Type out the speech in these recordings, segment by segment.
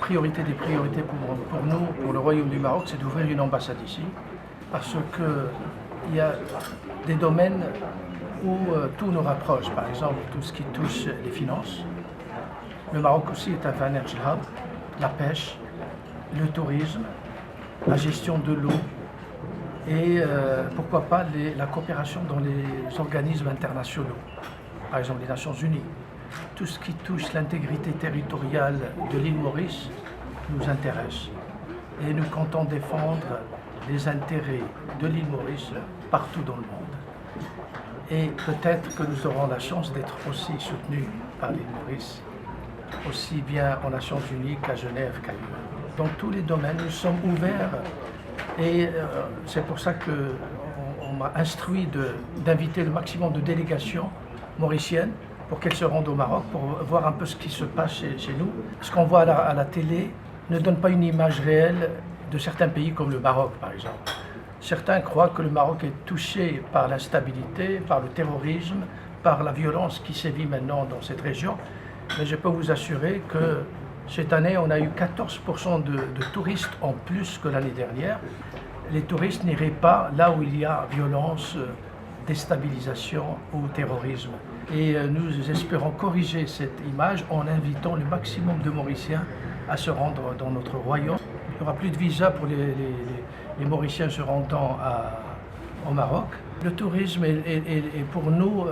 priorité des priorités pour nous, pour le Royaume du Maroc, c'est d'ouvrir une ambassade ici, parce qu'il y a des domaines où tout nous rapproche. Par exemple, tout ce qui touche les finances. Le Maroc aussi est un financial hub, la pêche, le tourisme, la gestion de l'eau et pourquoi pas la coopération dans les organismes internationaux, par exemple les Nations Unies. Tout ce qui touche l'intégrité territoriale de l'île Maurice nous intéresse et nous comptons défendre les intérêts de l'île Maurice partout dans le monde. Et peut-être que nous aurons la chance d'être aussi soutenus par l'île Maurice, aussi bien aux Nations Unies qu'à Genève qu'ailleurs. Dans tous les domaines, nous sommes ouverts et c'est pour ça qu'on m'a instruit d'inviter le maximum de délégations mauriciennes pour qu'elles se rendent au Maroc, pour voir un peu ce qui se passe chez nous. Ce qu'on voit à la télé ne donne pas une image réelle de certains pays comme le Maroc, par exemple. Certains croient que le Maroc est touché par l'instabilité, par le terrorisme, par la violence qui sévit maintenant dans cette région. Mais je peux vous assurer que cette année, on a eu 14% de touristes en plus que l'année dernière. Les touristes n'iraient pas là où il y a violence, déstabilisation ou terrorisme. Et nous espérons corriger cette image en invitant le maximum de Mauriciens à se rendre dans notre royaume. Il n'y aura plus de visa pour les Mauriciens se rendant au Maroc. Le tourisme est pour nous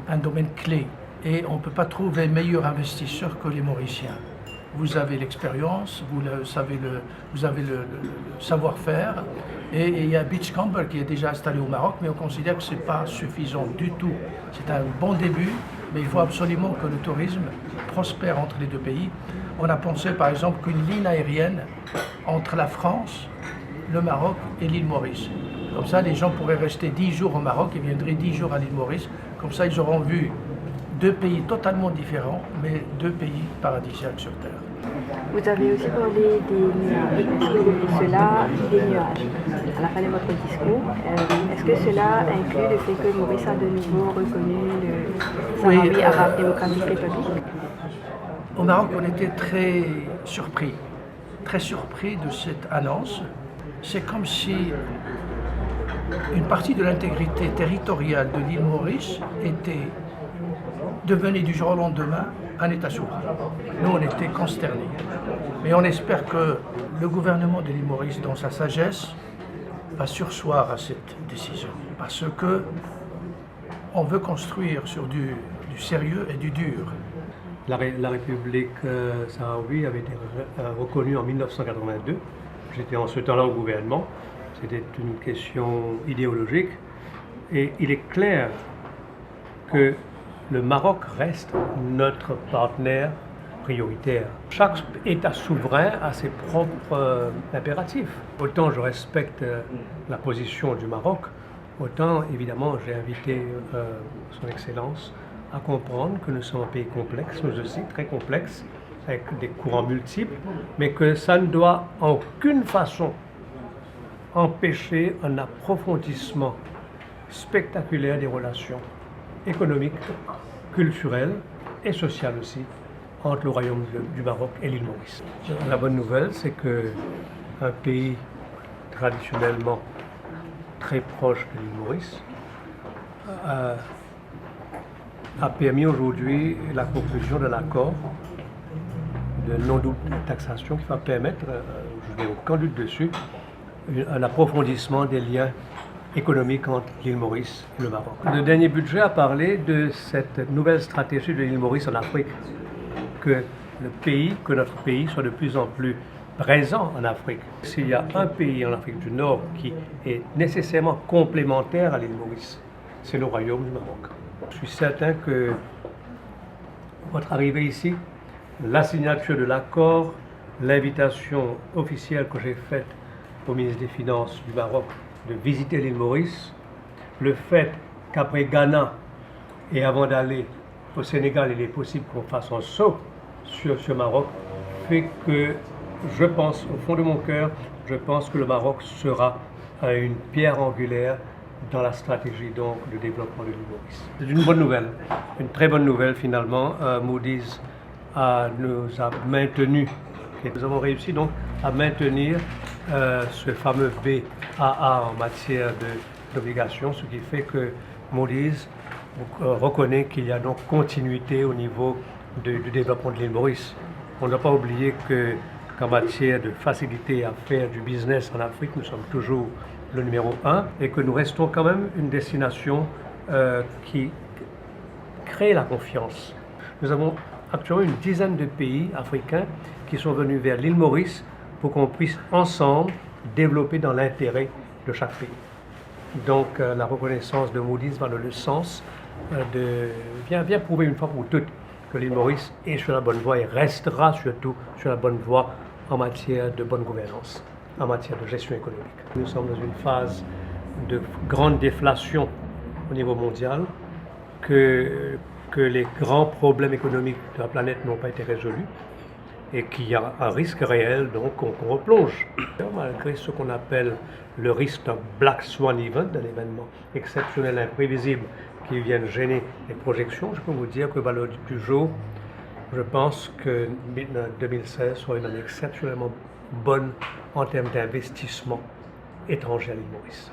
un domaine clé et on ne peut pas trouver meilleur investisseur que les Mauriciens. Vous avez l'expérience, vous avez le savoir-faire et il y a Beachcomber qui est déjà installé au Maroc, mais on considère que ce n'est pas suffisant du tout. C'est un bon début, mais il faut absolument que le tourisme prospère entre les deux pays. On a pensé par exemple qu'une ligne aérienne entre la France, le Maroc et l'île Maurice. Comme ça, les gens pourraient rester 10 jours au Maroc et viendraient 10 jours à l'île Maurice. Comme ça, ils auront vu deux pays totalement différents, mais deux pays paradisiaques sur Terre. Vous avez aussi parlé des nuages. Est-ce que cela, des nuages, à la fin de votre discours, est-ce que cela inclut le fait que Maurice a de nouveau reconnu le Sahrawi Arabe Democratic Republic? Au Maroc, on était très surpris de cette annonce. C'est comme si une partie de l'intégrité territoriale de l'île Maurice était devenue du jour au lendemain un État souverain. Nous, on était consternés. Mais on espère que le gouvernement de l'île Maurice, dans sa sagesse, va surseoir à cette décision. Parce que on veut construire sur du sérieux et du dur. La République sahraoui avait été reconnue en 1982. J'étais en ce temps-là au gouvernement. C'était une question idéologique. Et il est clair que le Maroc reste notre partenaire prioritaire. Chaque État souverain a ses propres impératifs. Autant je respecte la position du Maroc, autant évidemment j'ai invité Son Excellence à comprendre que nous sommes un pays complexe, nous aussi très complexe, avec des courants multiples, mais que ça ne doit en aucune façon empêcher un approfondissement spectaculaire des relations économiques, culturelles et sociales aussi entre le Royaume du Maroc et l'île Maurice. La bonne nouvelle, c'est qu'un pays traditionnellement très proche de l'île Maurice a permis aujourd'hui la conclusion d'un accord de non-double taxation qui va permettre, je n'ai aucun doute dessus, un approfondissement des liens économiques entre l'île Maurice et le Maroc. Le dernier budget a parlé de cette nouvelle stratégie de l'île Maurice en Afrique, que notre pays soit de plus en plus présent en Afrique. S'il y a un pays en Afrique du Nord qui est nécessairement complémentaire à l'île Maurice, c'est le Royaume du Maroc. Je suis certain que votre arrivée ici, la signature de l'accord, l'invitation officielle que j'ai faite au ministre des Finances du Maroc de visiter l'île Maurice, le fait qu'après Ghana et avant d'aller au Sénégal, il est possible qu'on fasse un saut sur ce Maroc, fait que je pense, au fond de mon cœur, je pense que le Maroc sera une pierre angulaire dans la stratégie donc de développement de l'île Maurice. C'est une bonne nouvelle, une très bonne nouvelle finalement. Moody's nous a maintenu Et nous avons réussi donc à maintenir ce fameux BAA en matière d'obligations, ce qui fait que Moody's reconnaît qu'il y a donc continuité au niveau du développement de l'île Maurice. On ne doit pas oublier qu'en matière de facilité à faire du business en Afrique, nous sommes toujours le numéro 1 et que nous restons quand même une destination qui crée la confiance. Nous avons actuellement une dizaine de pays africains qui sont venus vers l'île Maurice pour qu'on puisse ensemble développer dans l'intérêt de chaque pays. Donc la reconnaissance de Moody's va dans le sens de bien prouver une fois pour toutes que l'île Maurice est sur la bonne voie et restera surtout sur la bonne voie en matière de bonne gouvernance, en matière de gestion économique. Nous sommes dans une phase de grande déflation au niveau mondial, que les grands problèmes économiques de la planète n'ont pas été résolus et qu'il y a un risque réel donc qu'on replonge. Malgré ce qu'on appelle le risque d'un Black Swan Event, d'un événement exceptionnel, imprévisible qui vienne gêner les projections, je peux vous dire que valeur du jour, je pense que 2016 sera une année exceptionnellement bonne en termes d'investissement étranger à l'île Maurice.